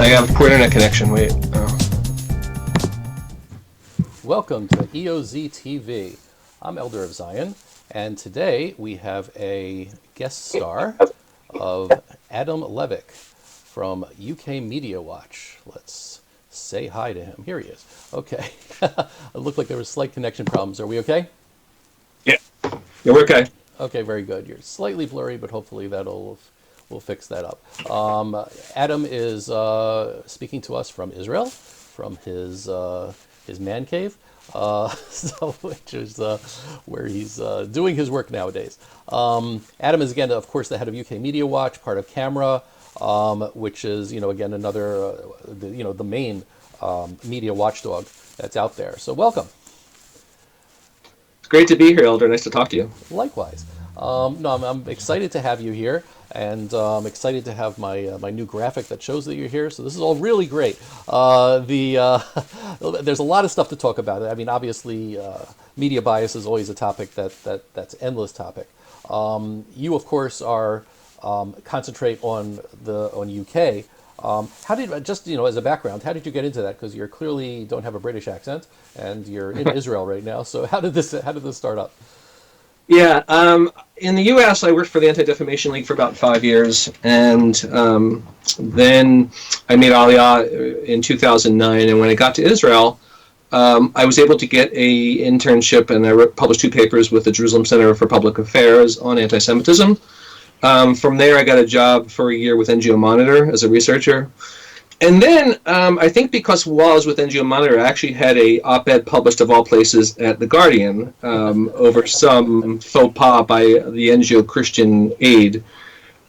I have poor internet connection. Wait. Oh. Welcome to EoZTV. I'm Elder of Zion, and today we have a guest star of Adam Levick from UKMediaWatch. Let's say hi to him. Here he is. Okay. It looked like there was slight connection problems. Are we okay? Yeah, we're okay. Okay, very good. You're slightly blurry, but hopefully we'll fix that up. Adam is speaking to us from Israel, from his man cave, which is where he's doing his work nowadays. Adam is, again, of course, the head of UKMediaWatch, part of Camera, which is, again, another, the main media watchdog that's out there. So welcome. It's great to be here, Elder. Nice to talk to you. Likewise. I'm excited to have you here, and I'm excited to have my new graphic that shows that you're here. So this is all really great. There's a lot of stuff to talk about. I mean, obviously, media bias is always a topic that's endless topic. You, of course, are concentrate on UK. How did, just as a background, how did you get into that? Because you clearly don't have a British accent, and you're in Israel right now. So how did this start up? Yeah, in the U.S., I worked for the Anti-Defamation League for about 5 years, and then I made Aliyah in 2009. And when I got to Israel, I was able to get a internship, and I published 2 papers with the Jerusalem Center for Public Affairs on anti-Semitism. From there, I got a job for a year with NGO Monitor as a researcher. And then I think because while I was with NGO Monitor, I actually had a op-ed published, of all places, at The Guardian over some faux pas by the NGO Christian Aid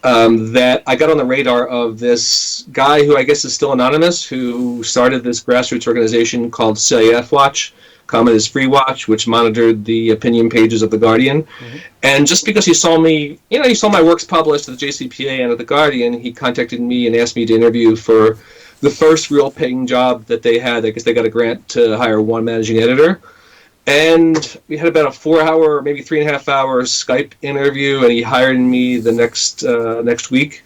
that I got on the radar of this guy who I guess is still anonymous, who started this grassroots organization called CIF Watch, Comment is Free Watch, which monitored the opinion pages of The Guardian. Mm-hmm. And just because he saw me, he saw my works published at the JCPA and at The Guardian, he contacted me and asked me to interview for the first real paying job that they had. I guess they got a grant to hire one managing editor. And we had about a 4-hour, maybe 3.5-hour Skype interview, and he hired me the next week.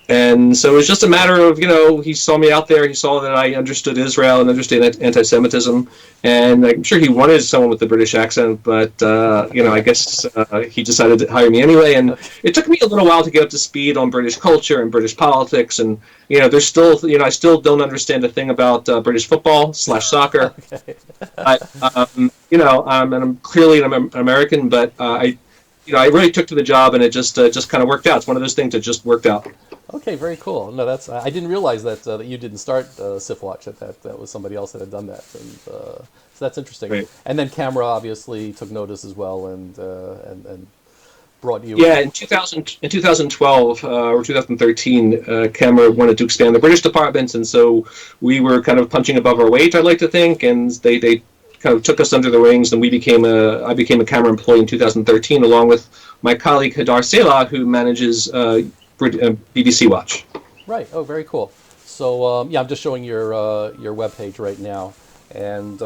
And so it was just a matter of, he saw me out there, he saw that I understood Israel and understood anti-Semitism, and I'm sure he wanted someone with a British accent, but, I guess he decided to hire me anyway, and it took me a little while to get up to speed on British culture and British politics, and, there's still, I still don't understand a thing about British football/soccer. Okay. And I'm clearly an American, but I really took to the job, and it just kind of worked out. It's one of those things that just worked out. Okay, very cool. No, I didn't realize that you didn't start CIF Watch. That was somebody else that had done that, and so that's interesting. Right. And then Camera obviously took notice as well, and brought you. Yeah, in 2012 or 2013, Camera wanted to expand the British departments, and so we were kind of punching above our weight, I'd like to think, and they kind of took us under the wings, and I became a Camera employee in 2013, along with my colleague Hadar Selah, who manages BBC Watch. Right. Oh, very cool. So I'm just showing your webpage right now, and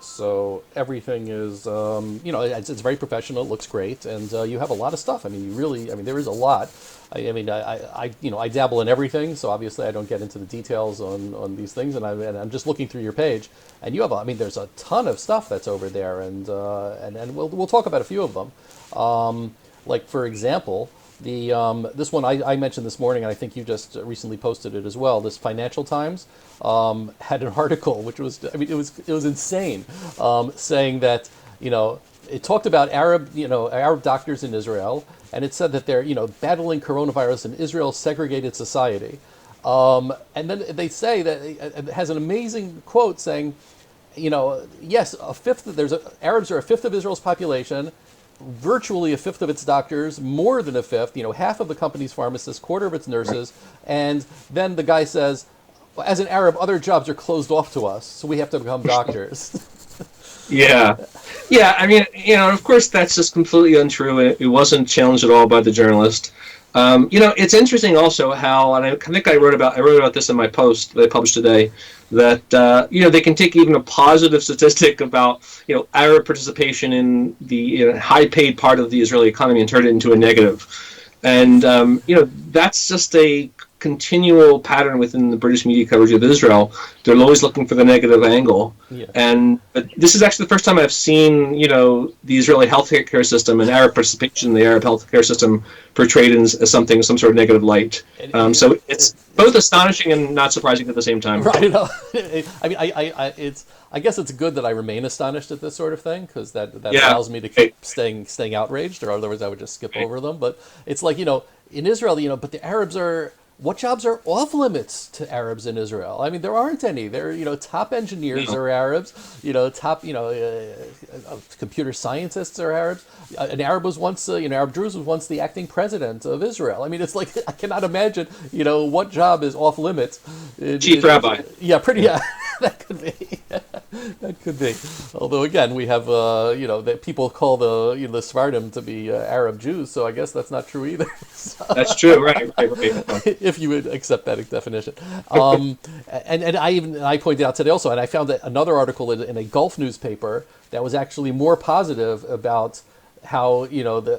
so everything is it's very professional. It looks great, and you have a lot of stuff. I mean, there is a lot. I dabble in everything, so obviously I don't get into the details on these things, and I'm just looking through your page, and you have there's a ton of stuff that's over there, and we'll talk about a few of them. Like, for example, this one I mentioned this morning, and I think you just recently posted it as well. This Financial Times had an article which was, it was insane, saying that it talked about Arab doctors in Israel, and it said that they're battling coronavirus in Israel's segregated society, and then they say that it has an amazing quote saying, yes, Arabs are a fifth of Israel's population. Virtually a fifth of its doctors, more than a fifth, half of the company's pharmacists, quarter of its nurses, and then the guy says, as an Arab, other jobs are closed off to us, so we have to become doctors. Yeah. Of course that's just completely untrue. It wasn't challenged at all by the journalist. It's interesting also how, and I think I wrote about this in my post that I published today, that they can take even a positive statistic about Arab participation in the high-paid part of the Israeli economy and turn it into a negative, and that's just a continual pattern within the British media coverage of Israel. They're always looking for the negative angle. Yeah. But this is actually the first time I've seen, the Israeli healthcare system and Arab participation in the Arab healthcare system portrayed as some sort of negative light. So it's both astonishing and not surprising at the same time. Right. I mean, I guess it's good that I remain astonished at this sort of thing, because that allows me to keep staying outraged, or otherwise I would just skip over them. But it's like, in Israel, but the Arabs what jobs are off limits to Arabs in Israel? I mean, there aren't any. They're, top engineers are Arabs, top, computer scientists are Arabs. An Arab was once, Arab Druze was once the acting president of Israel. I mean, it's like, I cannot imagine, what job is off limits. Chief rabbi. Yeah, that could be. That could be. Although, again, we have, that people call the Sephardim to be Arab Jews, so I guess that's not true either. That's true, right. If you would accept that definition. And I pointed out today also, and I found that another article in a Gulf newspaper that was actually more positive about how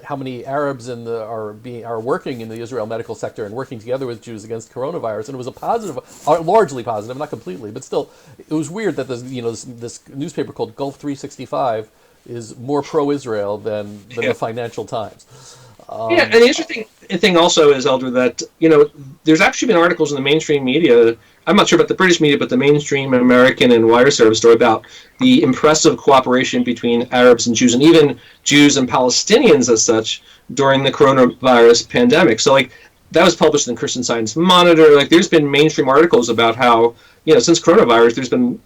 how many Arabs are working in the Israel medical sector and working together with Jews against coronavirus, and it was a positive, largely positive, not completely, but still, it was weird that this newspaper called Gulf 365 is more pro-Israel than the Financial Times. And the interesting thing also is, Elder, that there's actually been articles in the mainstream media. I'm not sure about the British media, but the mainstream American and wire service story about the impressive cooperation between Arabs and Jews, and even Jews and Palestinians as such, during the coronavirus pandemic. So, that was published in Christian Science Monitor. There's been mainstream articles about how, since coronavirus, there's been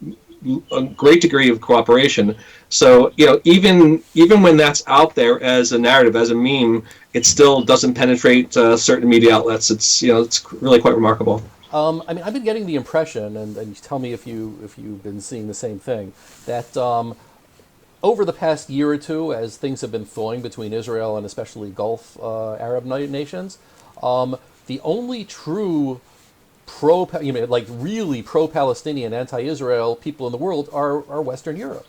a great degree of cooperation. So, even when that's out there as a narrative, as a meme, it still doesn't penetrate certain media outlets. It's really quite remarkable. I mean, I've been getting the impression, and you tell me if you've been seeing the same thing, that over the past year or two, as things have been thawing between Israel and especially Gulf Arab nations, the only true really pro-Palestinian, anti-Israel people in the world are Western Europe.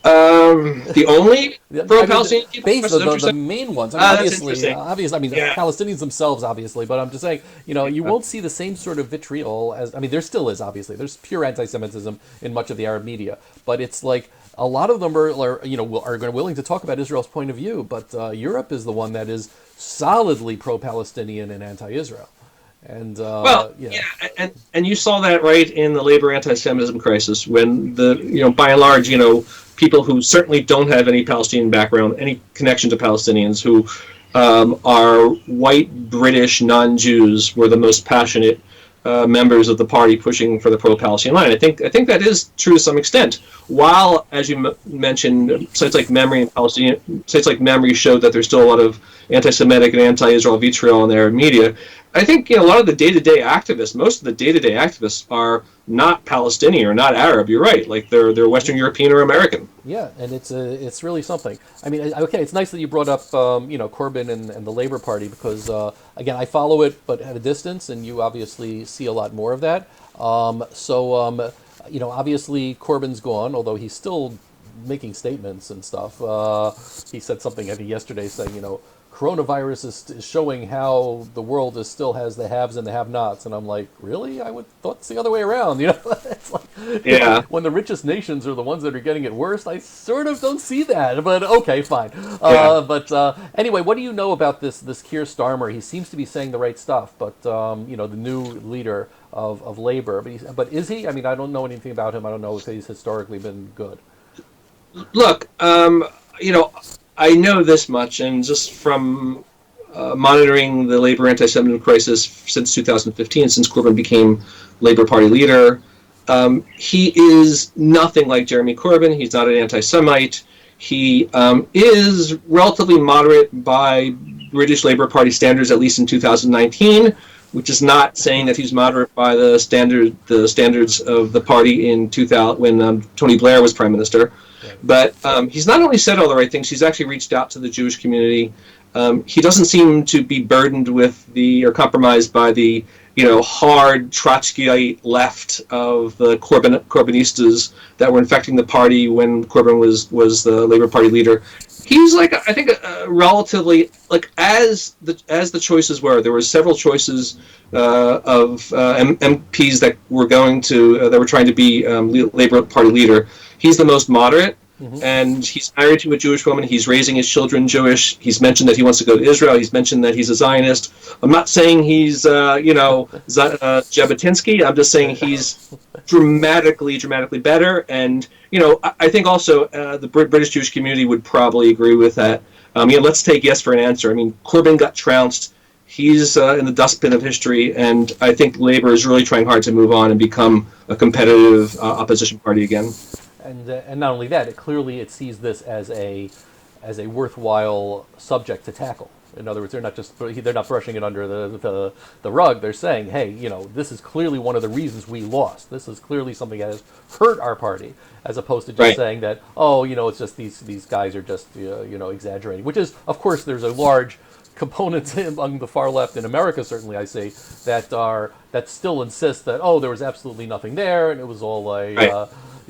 The only pro-Palestinian people? The main ones. I mean, obviously, Palestinians themselves, obviously, but I'm just saying, you won't see the same sort of vitriol as, there still is, obviously. There's pure anti-Semitism in much of the Arab media, but it's like, a lot of them are willing to talk about Israel's point of view, but Europe is the one that is solidly pro-Palestinian and anti-Israel. And and you saw that right in the labor anti-Semitism crisis, when by and large, people who certainly don't have any Palestinian background, any connection to Palestinians, who are white British non-Jews, were the most passionate members of the party pushing for the pro-Palestinian line. I think that is true to some extent. While, as you mentioned, sites like Memory showed that there's still a lot of anti-Semitic and anti-Israel vitriol in the Arab media. I think a lot of the day-to-day activists, most of the day-to-day activists, are not Palestinian or not Arab. You're right, they're Western European or American. Yeah, and it's really something. I mean, okay, it's nice that you brought up Corbyn and the Labour Party, because again, I follow it but at a distance, and you obviously see a lot more of that. Obviously Corbyn's gone, although he's still making statements and stuff. He said something, I think, yesterday, saying, coronavirus is showing how the world still has the haves and the have-nots, and I'm like, really? I would thought it's the other way around. It's like, when the richest nations are the ones that are getting it worse, I sort of don't see that. But okay, fine. But anyway, what do you know about this Keir Starmer? He seems to be saying the right stuff, but the new leader of Labour. But is he? I mean, I don't know anything about him. I don't know if he's historically been good. Look, I know this much, and just from monitoring the Labour anti-Semitism crisis since 2015, since Corbyn became Labour Party leader, he is nothing like Jeremy Corbyn. He's not an anti-Semite. He is relatively moderate by British Labour Party standards, at least in 2019, which is not saying that he's moderate by the standards of the party in 2000 when Tony Blair was Prime Minister. But he's not only said all the right things, he's actually reached out to the Jewish community. He doesn't seem to be burdened with or compromised by the hard Trotskyite left of the Corbynistas that were infecting the party when Corbyn was the Labour Party leader. He's like, I think, relatively, like, as the choices were, there were several choices of MPs that were that were trying to be Labour Party leader. He's the most moderate. Mm-hmm. And he's married to a Jewish woman. He's raising his children Jewish. He's mentioned that he wants to go to Israel. He's mentioned that he's a Zionist. I'm not saying he's, Jabotinsky. I'm just saying he's dramatically better. And, I think also the British Jewish community would probably agree with that. Let's take yes for an answer. I mean, Corbyn got trounced. He's in the dustbin of history. And I think Labour is really trying hard to move on and become a competitive opposition party again. And not only that, it sees this as a worthwhile subject to tackle. In other words, they're not brushing it under the rug. They're saying, hey, this is clearly one of the reasons we lost. This is clearly something that has hurt our party, as opposed to just saying that, it's just these guys are just exaggerating. Which is, of course, there's a large component among the far left in America, certainly I see, that still insist that there was absolutely nothing there, and it was all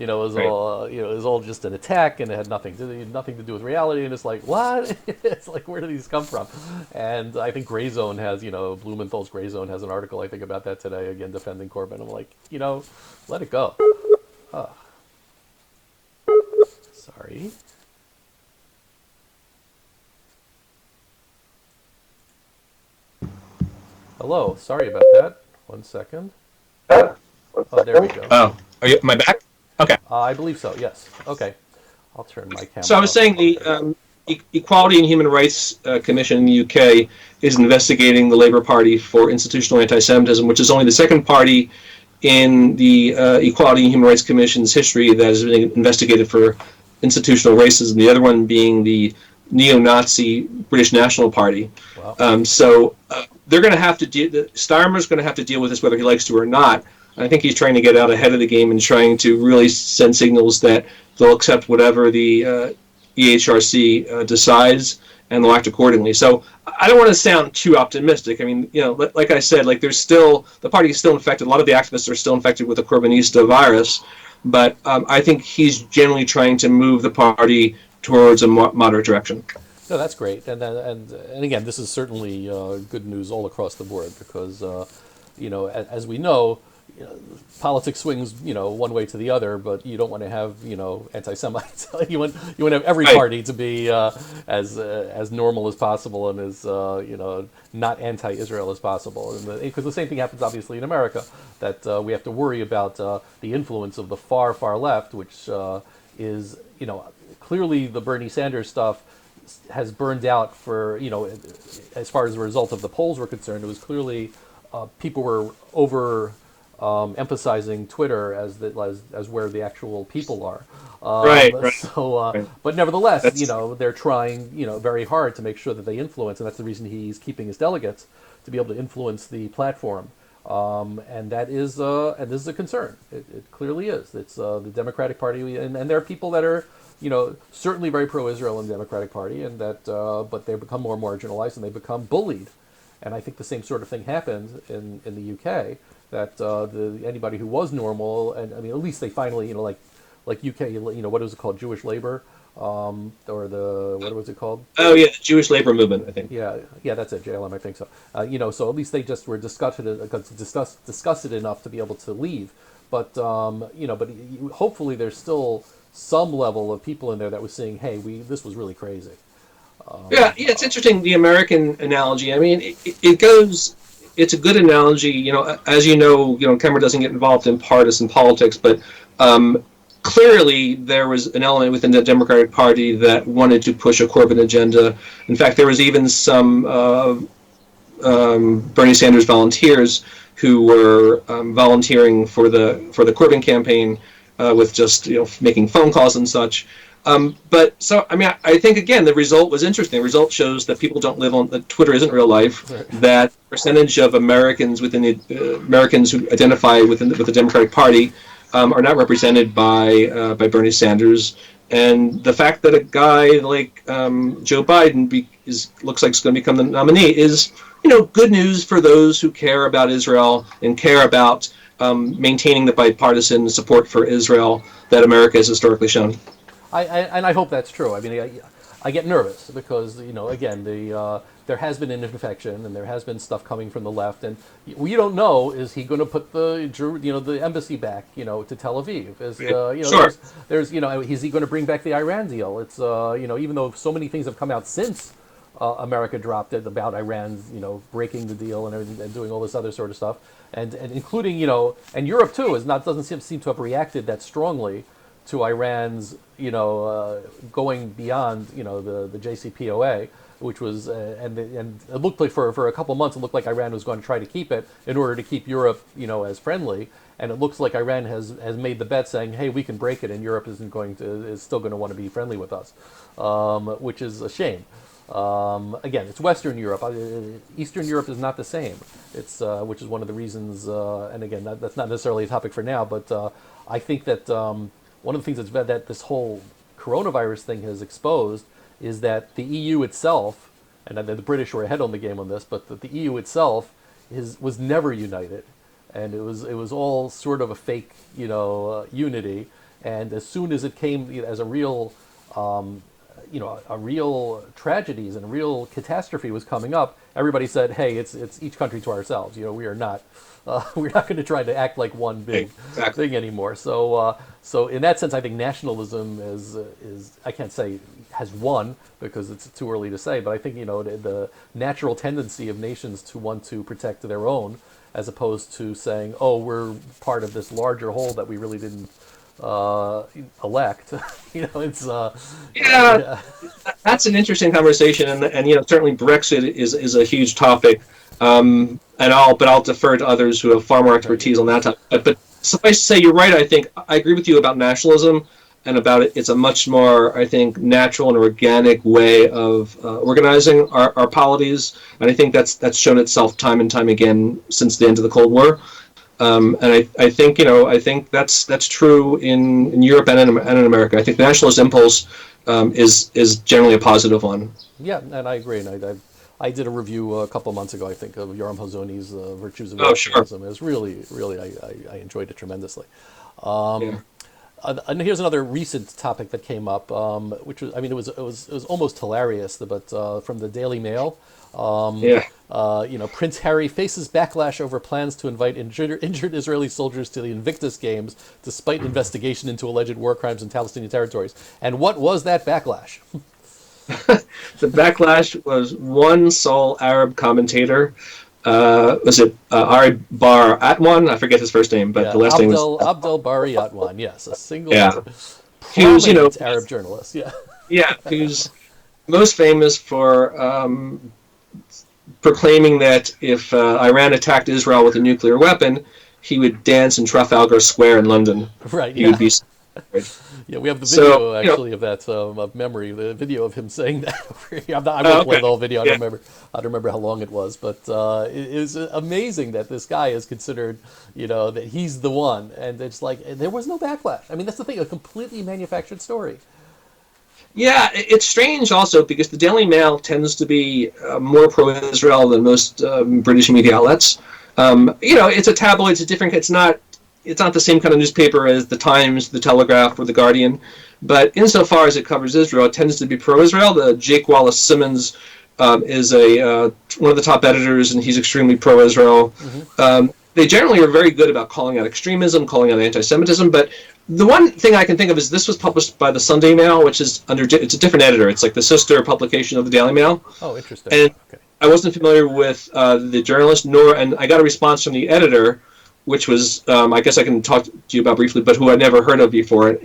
it was all just an attack, and it had nothing to do with reality. And it's like, what? It's like, where do these come from? And I think Gray Zone has, Blumenthal's Gray Zone has an article, I think, about that today, again, defending Corbyn. I'm like, let it go. Sorry. Hello, sorry about that. 1 second. Oh, there we go. Oh, am I back? Okay. I believe so, yes. Okay. I'll turn my camera So I was saying the Equality and Human Rights Commission in the UK is investigating the Labour Party for institutional anti-Semitism, which is only the second party in the Equality and Human Rights Commission's history that has been investigated for institutional racism, the other one being the neo-Nazi British National Party. Wow. So they're going to have to Starmer's going to have to deal with this whether he likes to or not. I think he's trying to get out ahead of the game and trying to really send signals that they'll accept whatever the EHRC decides, and they'll act accordingly. So I don't want to sound too optimistic. I mean, like I said, like the party is still infected. A lot of the activists are still infected with the Corbynista virus, but I think he's generally trying to move the party towards a moderate direction. No, that's great, and again, this is certainly good news all across the board because as we know. Politics swings, one way to the other, but you don't want to have, anti-Semites. you want to have every party to be as normal as possible and as not anti-Israel as possible. Because the same thing happens, obviously, in America, that we have to worry about the influence of the far, far left, which is, clearly the Bernie Sanders stuff has burned out for, as far as the result of the polls were concerned. It was clearly people were emphasizing Twitter as where the actual people are. Right. So, but nevertheless, they're trying, very hard to make sure that they influence, and that's the reason he's keeping his delegates to be able to influence the platform. And that is, and this is a concern. It clearly is. It's the Democratic Party, and there are people that are, certainly very pro-Israel in the Democratic Party, and that, but they become more marginalized and they become bullied. And I think the same sort of thing happened in the UK. That anybody who was normal, and I mean, at least they finally, like UK, what is it called, Jewish labor, or what was it called? Oh yeah, the Jewish labor movement, I think. Yeah, that's it, JLM, I think so. So at least they just were disgusted enough to be able to leave. But but hopefully there's still some level of people in there that was saying, hey, this was really crazy. Yeah, it's interesting, the American analogy. I mean, it goes. It's a good analogy, as Kemmer doesn't get involved in partisan politics, but clearly there was an element within the Democratic Party that wanted to push a Corbyn agenda. In fact, there was even some Bernie Sanders volunteers who were volunteering for the Corbyn campaign with just making phone calls and such. But so, I mean, I think, again, the result was interesting. The result shows that people don't live on, that Twitter isn't real life, right. That percentage of Americans within the Americans who identify with the Democratic Party are not represented by Bernie Sanders. And the fact that a guy like Joe Biden looks like he's going to become the nominee is good news for those who care about Israel and care about maintaining the bipartisan support for Israel that America has historically shown. I hope that's true. I mean, I get nervous because again there has been an infection and there has been stuff coming from the left, and we don't know, is he going to put the embassy back to Tel Aviv? Sure. There's is he going to bring back the Iran deal? It's even though so many things have come out since America dropped it about Iran's breaking the deal and everything and doing all this other sort of stuff, and including and Europe too doesn't seem to have reacted that strongly to Iran's going beyond the JCPOA, which was and it looked like for a couple of months it looked like Iran was going to try to keep it in order to keep Europe as friendly, and it looks like Iran has made the bet saying, hey, we can break it and Europe is still going to want to be friendly with us, which is a shame. Again, it's Western Europe. Eastern Europe is not the same. It's which is one of the reasons. And again, that's not necessarily a topic for now. But I think that one of the things that this whole coronavirus thing has exposed is that the EU itself, and the British were ahead on the game on this, but the EU itself was never united, and it was all sort of a fake unity. And as soon as it came as a real a real tragedies and a real catastrophe was coming up, everybody said, "Hey, it's each country to ourselves. We are not we're not going to try to act like one big thing anymore." So in that sense, I think nationalism is I can't say has won because it's too early to say, but I think the natural tendency of nations to want to protect their own, as opposed to saying, "Oh, we're part of this larger whole that we really didn't elect." It's that's an interesting conversation, and certainly Brexit is a huge topic, and I'll defer to others who have far more expertise on that topic. But suffice to say, you're right. I think I agree with you about nationalism and about it's a much more, I think, natural and organic way of organizing our polities, and I think that's shown itself time and time again since the end of the Cold War. And I think I think that's true in Europe and in America. I think the nationalist impulse is generally a positive one. Yeah, and I agree. And I did a review a couple of months ago, I think, of Yoram Hazony's Virtues of Nationalism. It was really I enjoyed it tremendously. And here's another recent topic that came up, which was, it was almost hilarious, but from the Daily Mail. Prince Harry faces backlash over plans to invite injured Israeli soldiers to the Invictus Games, despite investigation into alleged war crimes in Palestinian territories. And what was that backlash? The backlash was one sole Arab commentator. Was it Ari Bar Atwan? I forget his first name, but the last name was Abdel Bari Atwan. Yes, a single prominent Arab journalist. Who's most famous for proclaiming that if Iran attacked Israel with a nuclear weapon, he would dance in Trafalgar Square in London. Right. He would be. Yeah, we have the video of that of memory. The video of him saying that. I won't play the whole video. I don't remember how long it was, but it is amazing that this guy is considered, that he's the one, and it's like there was no backlash. I mean, that's the thing—a completely manufactured story. Yeah, it's strange also because the Daily Mail tends to be more pro-Israel than most British media outlets. It's a tabloid. It's a different. It's not the same kind of newspaper as the Times, the Telegraph, or the Guardian. But insofar as it covers Israel, it tends to be pro-Israel. The Jake Wallace Simmons is one of the top editors, and he's extremely pro-Israel. Mm-hmm. They generally are very good about calling out extremism, calling out anti-Semitism, but the one thing I can think of is this was published by the Sunday Mail, which is it's a different editor. It's like the sister publication of the Daily Mail. Oh, interesting. And I wasn't familiar with the journalist, and I got a response from the editor, which was, I guess I can talk to you about briefly, but who I'd never heard of before.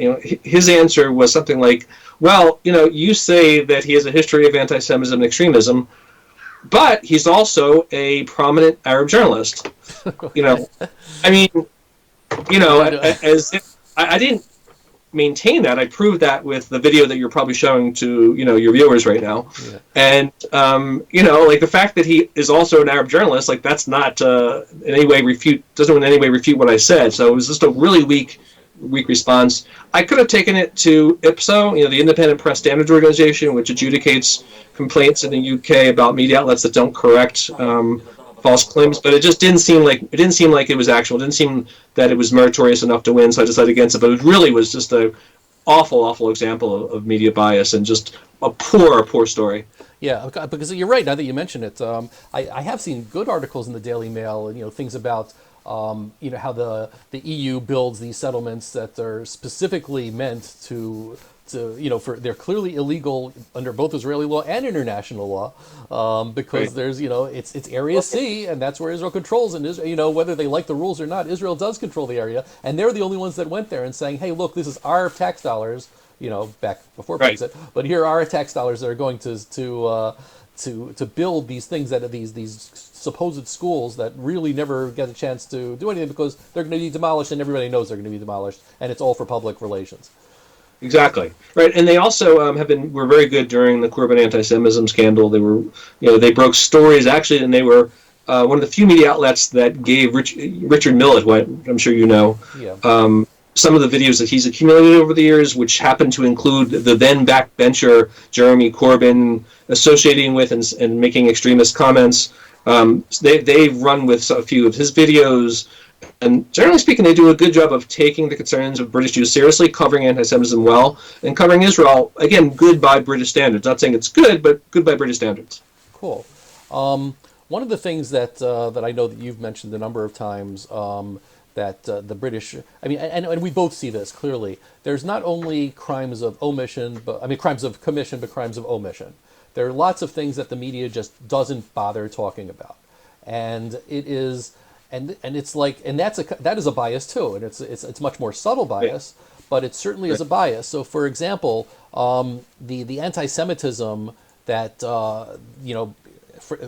His answer was something like, well, you say that he has a history of anti-Semitism and extremism, but he's also a prominent Arab journalist. As if I didn't maintain that. I proved that with the video that you're probably showing to your viewers right now. Yeah. And the fact that he is also an Arab journalist, like that's not doesn't in any way refute what I said. So it was just a really weak weak response. I could have taken it to IPSO, the Independent Press Standards Organization, which adjudicates complaints in the UK about media outlets that don't correct false claims. But it just didn't seem like it was actual. It didn't seem that it was meritorious enough to win, so I decided against it. But it really was just a awful example of media bias and just a poor story. Yeah, because you're right. Now that you mention it, I have seen good articles in the Daily Mail, things about how the EU builds these settlements that are specifically meant to they're clearly illegal under both Israeli law and international law, because Right. there's it's Area C, and that's where Israel controls, and whether they like the rules or not, Israel does control the area, and they're the only ones that went there and saying, hey, look, this is our tax dollars. Back before Right. Brexit, but here are tax dollars that are going to build these things that are these supposed schools that really never get a chance to do anything because they're going to be demolished, and everybody knows they're going to be demolished, and it's all for public relations. Exactly. Right. And they also were very good during the Corbyn anti-Semitism scandal. They were, they broke stories actually, and they were one of the few media outlets that gave Richard Millett, what I'm sure you know, Yeah. some of the videos that he's accumulated over the years, which happened to include the then backbencher Jeremy Corbyn associating with and making extremist comments. They've run with a few of his videos, and generally speaking, they do a good job of taking the concerns of British Jews seriously, covering anti-Semitism well, and covering Israel, again, good by British standards. Not saying it's good, but good by British standards. Cool. One of the things that I know that you've mentioned a number of times, that the British, and we both see this clearly. There's not only crimes of omission, crimes of commission, but crimes of omission. There are lots of things that the media just doesn't bother talking about, and it is, and it's like, and that is a bias too, and it's much more subtle bias, but it certainly is a bias. So, for example, the anti-Semitism that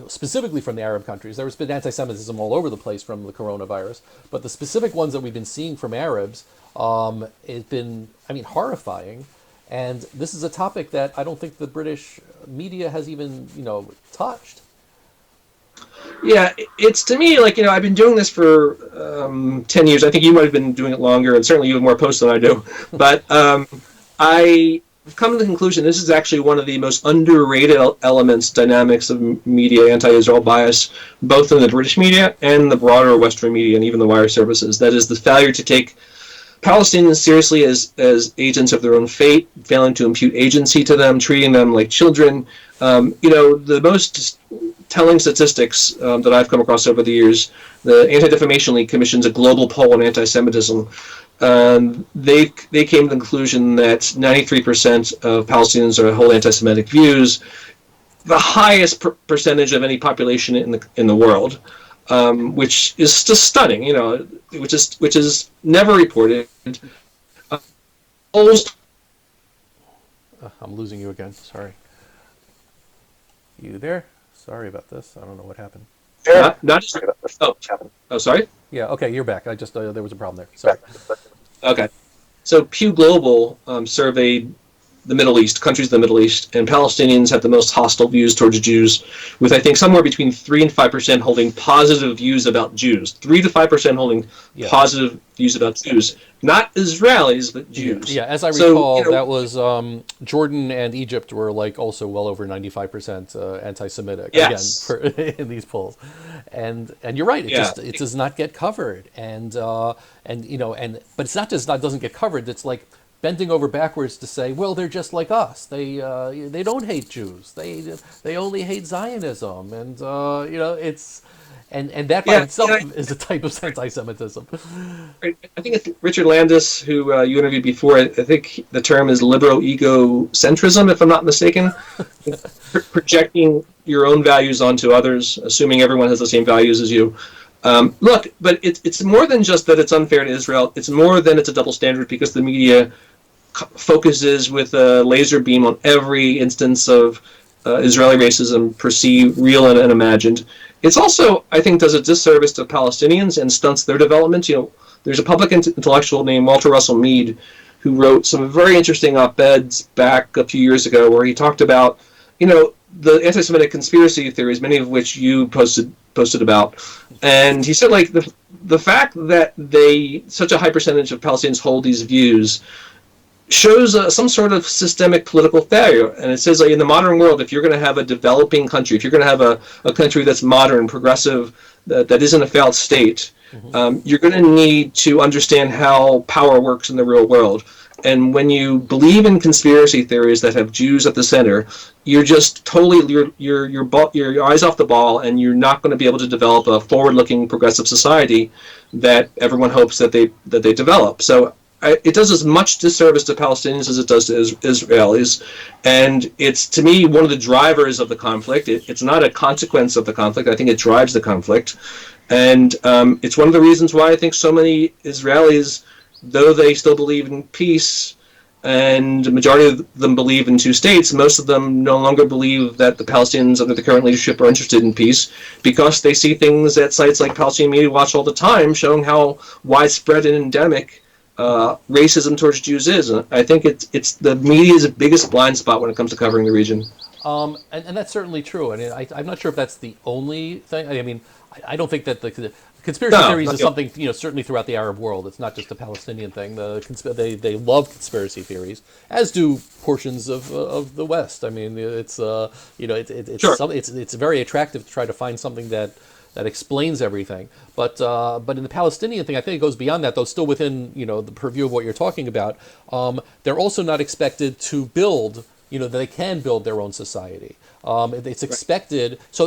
specifically from the Arab countries. There's been anti-Semitism all over the place from the coronavirus, but the specific ones that we've been seeing from Arabs, it's been, horrifying. And this is a topic that I don't think the British media has even, touched. Yeah, it's to me like, I've been doing this for 10 years. I think you might have been doing it longer, and certainly you have more posts than I do. But I've come to the conclusion this is actually one of the most underrated elements, dynamics of media anti-Israel bias, both in the British media and the broader Western media and even the wire services. That is the failure to take Palestinians seriously as agents of their own fate, failing to impute agency to them, treating them like children. The most telling statistics that I've come across over the years, the Anti-Defamation League commissions a global poll on anti-Semitism. They came to the conclusion that 93% of Palestinians hold anti-Semitic views, the highest percentage of any population in the world, which is just stunning. Which is never reported. I'm losing you again. Sorry. You there? Sorry about this. I don't know what happened. Not just oh, sorry. Yeah. Okay, you're back. I just there was a problem there. Sorry. Okay. So Pew Global surveyed the Middle East, countries of the Middle East, and Palestinians have the most hostile views towards Jews, with I think somewhere between 3 and 5% holding positive views about Jews. 3 to 5% holding positive views about Jews. Not Israelis, but Jews. Yeah, as I recall, that was Jordan and Egypt were like also well over 95% anti-Semitic. Yes. Again, in these polls, and you're right. It does not get covered, and but it's not just that it doesn't get covered. It's like bending over backwards to say, well, they're just like us. They don't hate Jews. They only hate Zionism, and it's. And that by itself is a type of anti-Semitism. I think it's Richard Landis, who you interviewed before. I think the term is liberal egocentrism, if I'm not mistaken. Projecting your own values onto others, assuming everyone has the same values as you. Look, but it's more than just that it's unfair to Israel. It's more than it's a double standard, because the media focuses with a laser beam on every instance of Israeli racism, perceived, real, and imagined. It's also, I think, does a disservice to Palestinians and stunts their development. There's a public intellectual named Walter Russell Mead who wrote some very interesting op-eds back a few years ago where he talked about the anti-Semitic conspiracy theories, many of which you posted about, and he said like the fact that such a high percentage of Palestinians hold these views shows some sort of systemic political failure. And it says like in the modern world, if you're going to have a developing country, if you're going to have a country that's modern, progressive, that isn't a failed state, you're going to need to understand how power works in the real world. And when you believe in conspiracy theories that have Jews at the center, you're just totally your eyes off the ball, and you're not going to be able to develop a forward-looking progressive society that everyone hopes that they develop. So it does as much disservice to Palestinians as it does to Israelis, and it's, to me, one of the drivers of the conflict. It's not a consequence of the conflict. I think it drives the conflict, and it's one of the reasons why I think so many Israelis, though they still believe in peace, and the majority of them believe in two states, most of them no longer believe that the Palestinians under the current leadership are interested in peace, because they see things at sites like EoZTV all the time showing how widespread and endemic racism towards Jews is. And I think it's the media's biggest blind spot when it comes to covering the region. And that's certainly true. And I'm not sure if that's the only thing. I mean, I don't think that the conspiracy theories is something, certainly throughout the Arab world. It's not just a Palestinian thing. They love conspiracy theories, as do portions of the West. I mean, it's sure. It's very attractive to try to find something that explains everything. But in the Palestinian thing, I think it goes beyond that, though, still within, the purview of what you're talking about. They're also not expected to build, that they can build their own society. It's expected, it's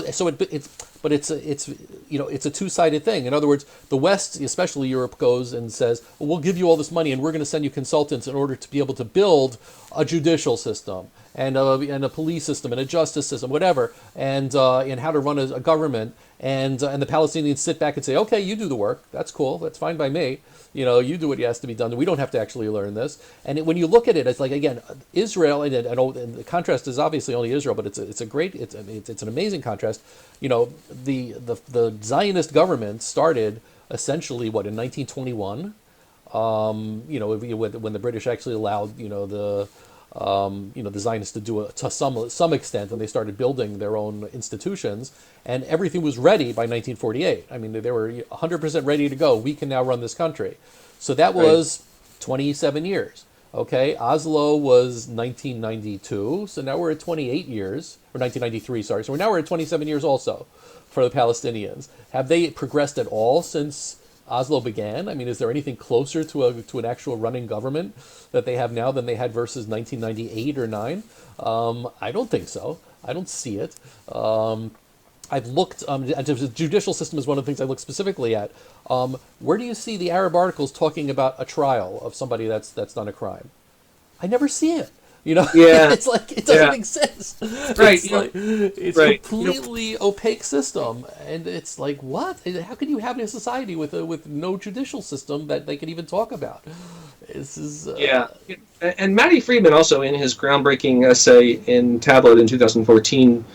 a two-sided thing. In other words, the West, especially Europe, goes and says, well, we'll give you all this money and we're going to send you consultants in order to be able to build a judicial system and a police system and a justice system, whatever, and how to run a government. And the Palestinians sit back and say, okay, you do the work. That's cool. That's fine by me. You do what has to be done. We don't have to actually learn this. And when you look at it, it's like, again, Israel, and the contrast is obviously only Israel, but it's an amazing contrast. The Zionist government started essentially in 1921. When the British actually allowed the Zionists to do it to some extent, and they started building their own institutions, and everything was ready by 1948. I mean, they were 100% ready to go. We can now run this country. So that was 27 years. Okay, Oslo was 1992, so now we're at 28 years, or 1993, sorry. So now we're at 27 years also for the Palestinians. Have they progressed at all since Oslo began? I mean, is there anything closer to an actual running government that they have now than they had versus 1998 or 9? I don't think so. I don't see it. I've looked, the judicial system is one of the things I look specifically at. Where do you see the Arab articles talking about a trial of somebody that's done a crime? I never see it. Yeah. It's like it doesn't exist. Right. It's a completely opaque system, and it's like, what? How can you have a society with no judicial system that they can even talk about? This is And Matty Friedman also, in his groundbreaking essay in Tablet in 2014,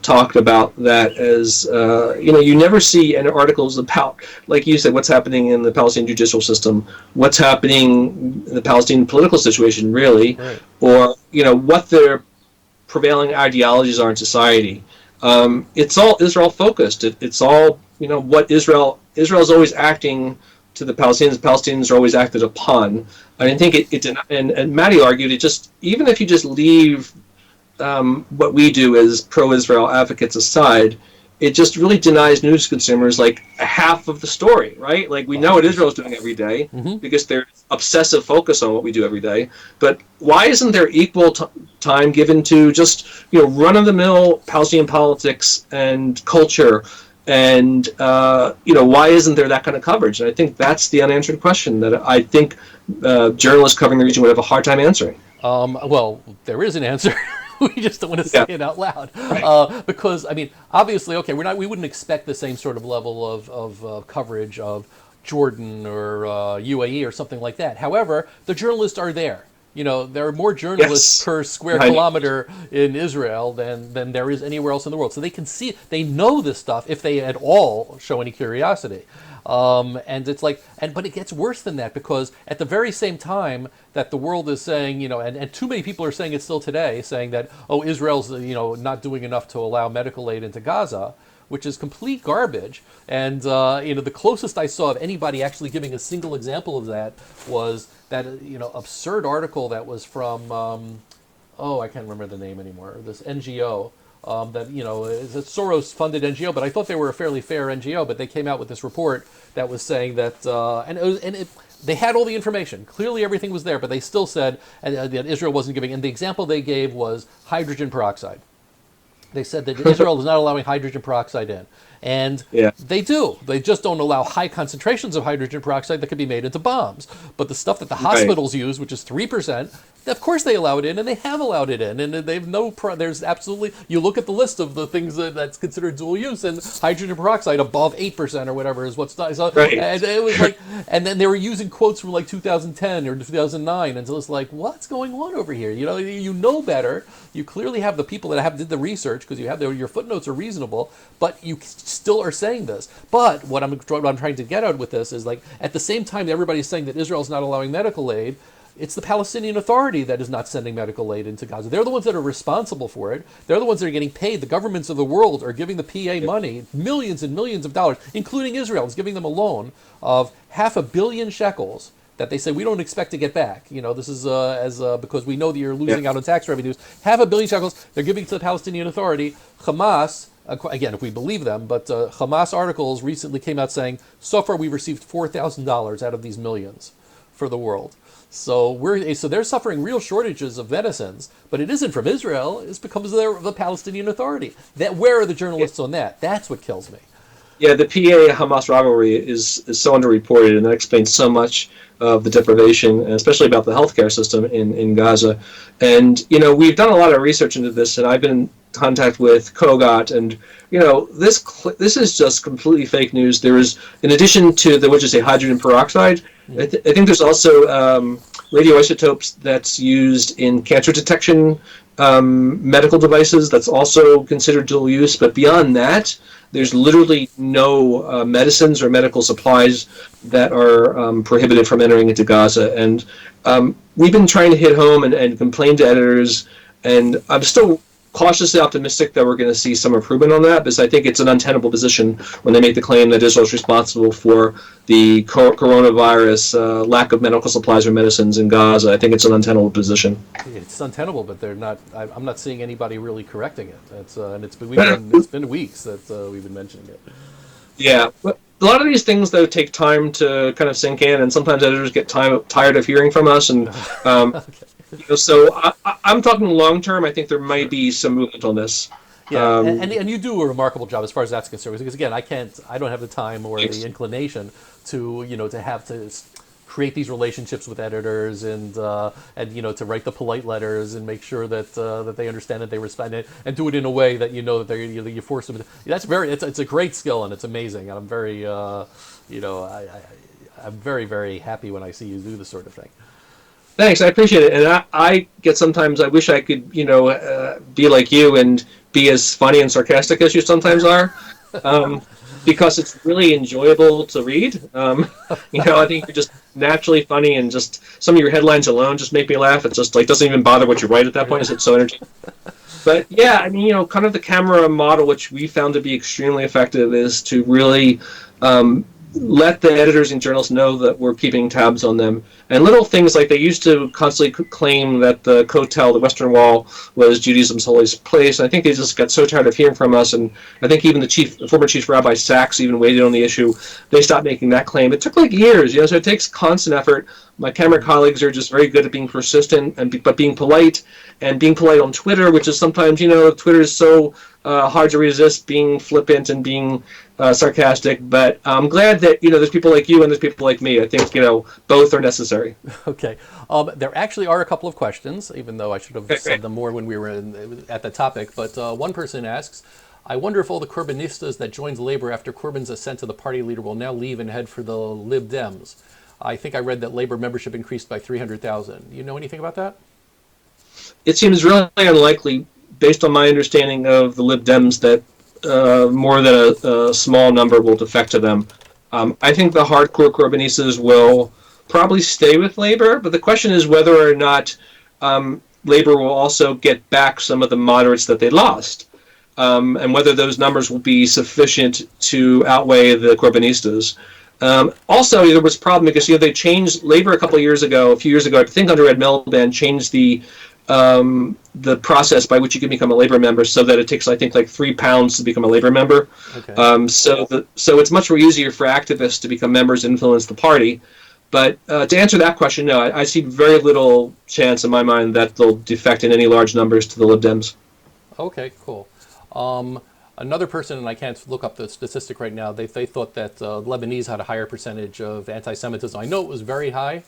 talked about that as you never see any articles about, like you said, what's happening in the Palestinian judicial system, what's happening in the Palestinian political situation, really, right, or what their prevailing ideologies are in society. It's all Israel focused. It's all what Israel's always acting to the Palestinians. Palestinians are always acted upon. I think and Matty argued it just, even if you just leave what we do as pro-Israel advocates aside, it just really denies news consumers like half of the story, right? Like, we know what Israel's doing every day because there's obsessive focus on what we do every day. But why isn't there equal time given to just run-of-the-mill Palestinian politics and culture? And why isn't there that kind of coverage? And I think that's the unanswered question that I think journalists covering the region would have a hard time answering. Well, there is an answer. We just don't want to say it out loud, right. Because I mean, obviously, okay, we wouldn't expect the same sort of level of coverage of Jordan or UAE or something like that. However, the journalists are there. There are more journalists Yes. per square I know. kilometer in Israel than there is anywhere else in the world. So they can see, they know this stuff if they at all show any curiosity. And it's like, but it gets worse than that, because at the very same time that the world is saying, and too many people are saying it still today, saying that, oh, Israel's, not doing enough to allow medical aid into Gaza, which is complete garbage. And the closest I saw of anybody actually giving a single example of that was that absurd article that was from I can't remember the name anymore. This NGO that is a Soros-funded NGO, but I thought they were a fairly fair NGO. But they came out with this report that was saying that, they had all the information. Clearly, everything was there, but they still said that Israel wasn't giving. And the example they gave was hydrogen peroxide. They said that Israel is not allowing hydrogen peroxide in. And Yeah. they do. They just don't allow high concentrations of hydrogen peroxide that can be made into bombs. But the stuff that the hospitals use, which is 3%, of course they allow it in, and they have allowed it in. And they've there's absolutely, you look at the list of the things that's considered dual use, and hydrogen peroxide above 8% or whatever is what's done. So, Right. and it was like, and then they were using quotes from like 2010 or 2009. And so it's like, what's going on over here? You know better. You clearly have the people that did the research, because you have your footnotes are reasonable, but you still are saying this. But what I'm trying to get out with this is, like, at the same time that everybody's saying that Israel's not allowing medical aid, it's the Palestinian Authority that is not sending medical aid into Gaza. They're the ones that are responsible for it. They're the ones that are getting paid. The governments of the world are giving the PA money, millions and millions of dollars, including Israel. It's giving them a loan of 500 million shekels that they say we don't expect to get back. This is because we know that you're losing out on tax revenues. 500 million shekels they're giving to the Palestinian Authority. Hamas, again, if we believe them, but Hamas articles recently came out saying, so far we've received $4,000 out of these millions for the world. So they're suffering real shortages of medicines, but it isn't from Israel. It's because of the Palestinian Authority. Where are the journalists on that? That's what kills me. Yeah, the PA-Hamas rivalry is so underreported, and that explains so much of the deprivation, and especially about the healthcare system in Gaza. And, we've done a lot of research into this, and I've been in contact with Kogat, and, this is just completely fake news. There is, in addition to hydrogen peroxide, I think there's also radioisotopes that's used in cancer detection medical devices that's also considered dual use. But beyond that, there's literally no medicines or medical supplies that are prohibited from entering into Gaza. And we've been trying to hit home and complain to editors, and I'm still cautiously optimistic that we're going to see some improvement on that, because I think it's an untenable position when they make the claim that Israel is responsible for the coronavirus lack of medical supplies or medicines in Gaza. I think it's an untenable position. It's untenable, but they're not. I'm not seeing anybody really correcting it. It's been weeks that we've been mentioning it. Yeah, but a lot of these things, though, take time to kind of sink in, and sometimes editors get tired of hearing from us. And okay. So I'm talking long term. I think there might be some movement on this. Yeah, and you do a remarkable job as far as that's concerned. Because again, I don't have the time or the inclination to have to create these relationships with editors and to write the polite letters and make sure that they understand that they respond it, and do it in a way that that you force them to. It's a great skill, and it's amazing. And I'm very I'm very, very happy when I see you do this sort of thing. Thanks, I appreciate it. And I get sometimes I wish I could, be like you and be as funny and sarcastic as you sometimes are, because it's really enjoyable to read. I think you're just naturally funny, and just some of your headlines alone just make me laugh. It just doesn't even bother what you write at that point. It's so energetic. But yeah, kind of the camera model, which we found to be extremely effective, is to really let the editors and journalists know that we're keeping tabs on them. And little things like they used to constantly claim that the Kotel, the Western Wall, was Judaism's holiest place. And I think they just got so tired of hearing from us. And I think even the former Chief Rabbi Sachs even waited on the issue. They stopped making that claim. It took years, so it takes constant effort. My camera colleagues are just very good at being persistent, but being polite, and being polite on Twitter, which is sometimes, Twitter is so hard to resist being flippant and being sarcastic. But I'm glad that, there's people like you and there's people like me. I think, both are necessary. Okay. There actually are a couple of questions, even though I should have said them more when we were at the topic. But one person asks, I wonder if all the Corbynistas that joined Labour after Corbyn's ascent to the party leader will now leave and head for the Lib Dems. I think I read that labor membership increased by 300,000. You know anything about that? It seems really unlikely, based on my understanding of the Lib Dems, that more than a small number will defect to them. I think the hardcore Corbynistas will probably stay with Labor, but the question is whether or not Labor will also get back some of the moderates that they lost, and whether those numbers will be sufficient to outweigh the Corbynistas. Also, there was a problem because they changed Labor a few years ago. I think under Ed Miliband changed the process by which you can become a Labor member, so that it takes, I think, like £3 to become a Labor member. Okay. So it's much more easier for activists to become members and influence the party. But to answer that question, no, I see very little chance in my mind that they'll defect in any large numbers to the Lib Dems. Okay, cool. Another person, and I can't look up the statistic right now, they thought that Lebanese had a higher percentage of anti-Semitism. I know it was very high.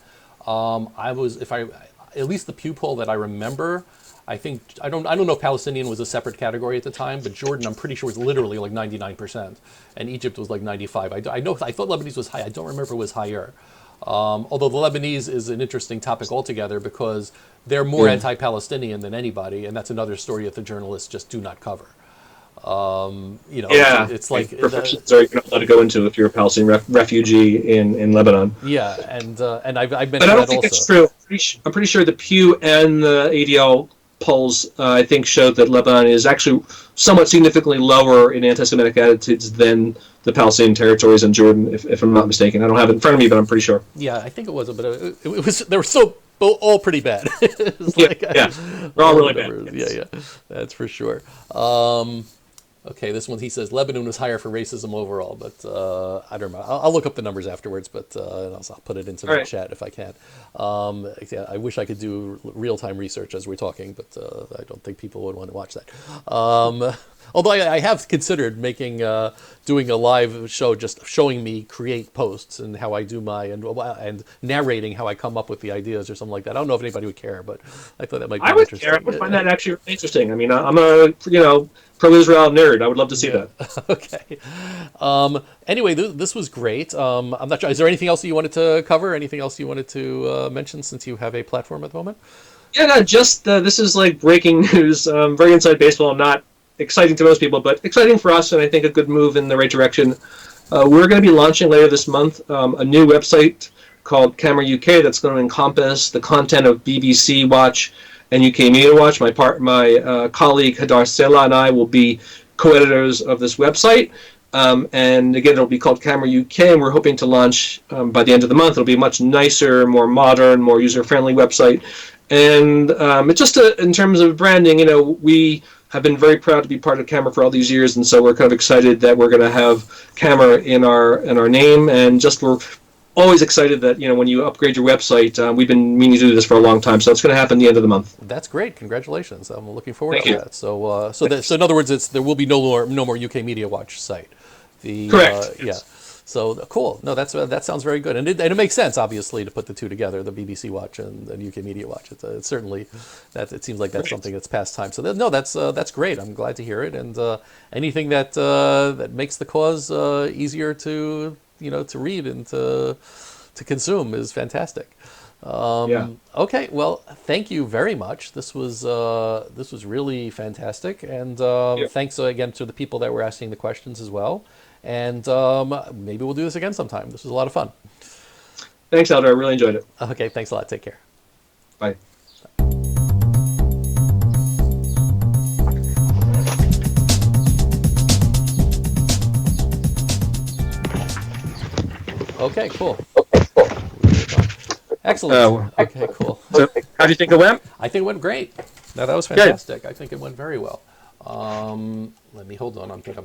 At least the Pew poll that I remember, I don't know if Palestinian was a separate category at the time, but Jordan, I'm pretty sure, was literally like 99%, and Egypt was like 95. I thought Lebanese was high. I don't remember if it was higher. Although the Lebanese is an interesting topic altogether because they're more anti-Palestinian than anybody, and that's another story that the journalists just do not cover. It's like professions are not allowed to go into if you're a Palestinian refugee in Lebanon. Yeah, and I've mentioned but I don't that think also. it's true. I'm pretty sure the Pew and the ADL polls, I think, showed that Lebanon is actually somewhat significantly lower in anti-Semitic attitudes than the Palestinian territories and Jordan, if I'm not mistaken. I don't have it in front of me, but I'm pretty sure. Yeah, I think it was, but it was. They were so all pretty bad. They're all really bad. Yeah, that's for sure. Okay, this one, he says Lebanon was higher for racism overall, but I don't know. I'll look up the numbers afterwards, but I'll put it into the chat if I can. I wish I could do real-time research as we're talking, but I don't think people would want to watch that. Although I have considered doing a live show just showing me create posts and how I do and narrating how I come up with the ideas or something like that. I don't know if anybody would care, but I thought that might be interesting. I would find that actually really interesting. I mean, I'm a pro-Israel nerd. I would love to see that. Okay. Anyway, this was great. I'm not sure. Is there anything else you wanted to cover? Anything else you wanted to mention since you have a platform at the moment? Yeah, no, just this is like breaking news. Very inside baseball. Not exciting to most people, but exciting for us, and I think a good move in the right direction. We're going to be launching later this month a new website called Camera UK that's going to encompass the content of BBC Watch and UKMediaWatch. My colleague Hadar Sela and I will be co-editors of this website. And again, it'll be called Camera UK, and we're hoping to launch by the end of the month. It'll be a much nicer, more modern, more user-friendly website. And it's just in terms of branding, we have been very proud to be part of Camera for all these years, and so we're kind of excited that we're going to have Camera in our name, and just we're always excited that when you upgrade your website, we've been meaning to do this for a long time, so it's going to happen at the end of the month. That's great. Congratulations. I'm looking forward Thank to you. that. So in other words, there will be no more UK Media Watch site. Correct. Yeah. So cool. No, that sounds very good, and it makes sense, obviously, to put the two together, the BBC Watch and UK Media Watch. It's certainly it seems like that's something that's past time. So that's great. I'm glad to hear it, and anything that makes the cause easier to read and to consume is fantastic. Okay, well, thank you very much. This was really fantastic, and thanks again to the people that were asking the questions as well. And maybe we'll do this again sometime. This was a lot of fun. Thanks, Elder. I really enjoyed it. Okay, thanks a lot. Take care. Bye. Okay, cool. Excellent. Okay, cool. So, how do you think it went? I think it went great. No, that was fantastic. I think it went very well. Let me hold on. I think I'm